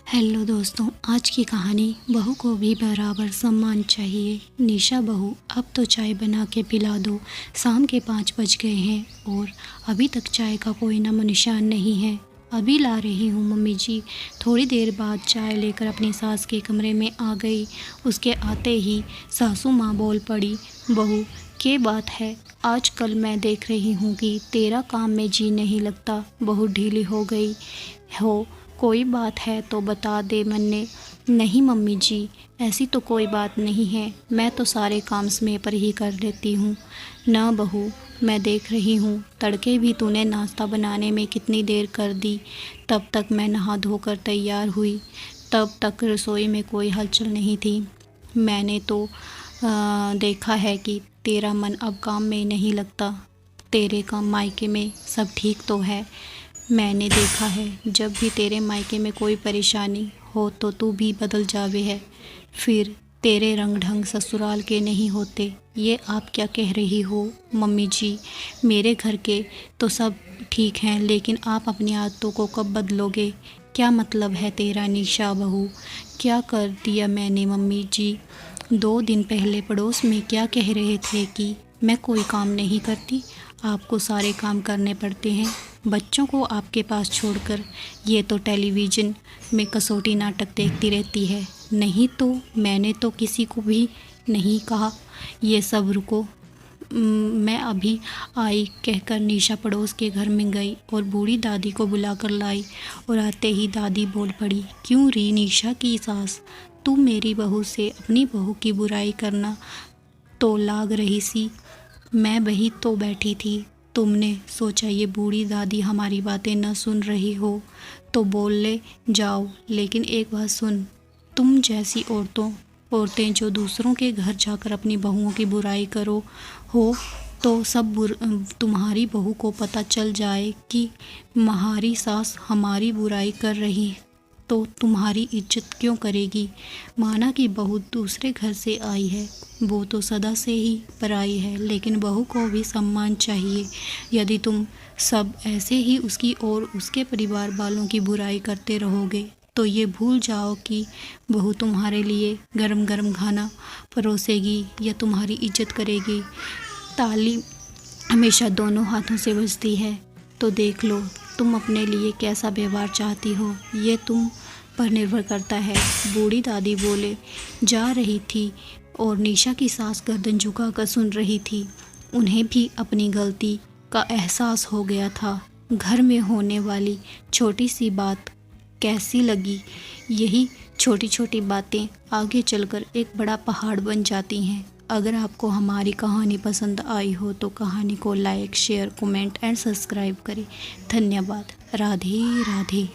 Hello दोस्तों, आज की कहानी बहू को भी बराबर सम्मान चाहिए। निशा बहू, अब तो चाय बना के पिला दो। शाम के 5 बज गए हैं और अभी तक चाय का कोई नामो निशान नहीं है। अभी ला रही हूँ मम्मी जी। थोड़ी देर बाद चाय लेकर अपनी सास के कमरे में आ गई। उसके आते ही सासू माँ बोल पड़ी, बहू क्या बात है, आजकल मैं देख रही हूँ कि तेरा काम में जी नहीं लगता, बहुत ढीली हो गई हो। कोई बात है तो बता दे मन्ने। नहीं मम्मी जी, ऐसी तो कोई बात नहीं है, मैं तो सारे काम समय पर ही कर लेती हूँ ना बहू। मैं देख रही हूँ तड़के भी तूने नाश्ता बनाने में कितनी देर कर दी। तब तक मैं नहा धोकर तैयार हुई, तब तक रसोई में कोई हलचल नहीं थी। मैंने तो देखा है कि तेरा मन अब काम में नहीं लगता। तेरे काम मायके में सब ठीक तो है। मैंने देखा है जब भी तेरे मायके में कोई परेशानी हो तो तू भी बदल जावे है, फिर तेरे रंग ढंग ससुराल के नहीं होते। ये आप क्या कह रही हो मम्मी जी? मेरे घर के तो सब ठीक हैं, लेकिन आप अपनी आदतों को कब बदलोगे? क्या मतलब है तेरा निशा बहू? क्या कर दिया मैंने मम्मी जी? 2 दिन पहले पड़ोस में क्या कह रहे थे कि मैं कोई काम नहीं करती, आपको सारे काम करने पड़ते हैं। बच्चों को आपके पास छोड़कर ये तो टेलीविज़न में कसौटी नाटक देखती रहती है। नहीं तो मैंने तो किसी को भी नहीं कहा ये सब। रुको, मैं अभी आई कहकर निशा पड़ोस के घर में गई और बूढ़ी दादी को बुलाकर लाई। और आते ही दादी बोल पड़ी, क्यों री निशा की सास, तू मेरी बहू से अपनी बहू की बुराई करना तो लाग रही सी। मैं वही तो बैठी थी, तुमने सोचा ये बूढ़ी दादी हमारी बातें न सुन रही हो तो बोल ले जाओ। लेकिन एक बात सुन, तुम जैसी औरतें जो दूसरों के घर जाकर अपनी बहुओं की बुराई करो हो तो तुम्हारी बहू को पता चल जाए कि हमारी सास हमारी बुराई कर रही तो तुम्हारी इज्जत क्यों करेगी? माना कि बहू दूसरे घर से आई है, वो तो सदा से ही पराई है, लेकिन बहू को भी सम्मान चाहिए। यदि तुम सब ऐसे ही उसकी और उसके परिवार वालों की बुराई करते रहोगे तो ये भूल जाओ कि बहू तुम्हारे लिए गरम गरम खाना परोसेगी या तुम्हारी इज्जत करेगी। ताली हमेशा दोनों हाथों से बजती है, तो देख लो तुम अपने लिए कैसा व्यवहार चाहती हो, ये तुम पर निर्भर करता है। बूढ़ी दादी बोले जा रही थी और निशा की सास गर्दन झुकाकर सुन रही थी। उन्हें भी अपनी गलती का एहसास हो गया था। घर में होने वाली छोटी सी बात कैसी लगी, यही छोटी छोटी बातें आगे चलकर एक बड़ा पहाड़ बन जाती हैं। अगर आपको हमारी कहानी पसंद आई हो तो कहानी को like, share, comment and subscribe करें। धन्यवाद। राधे राधे।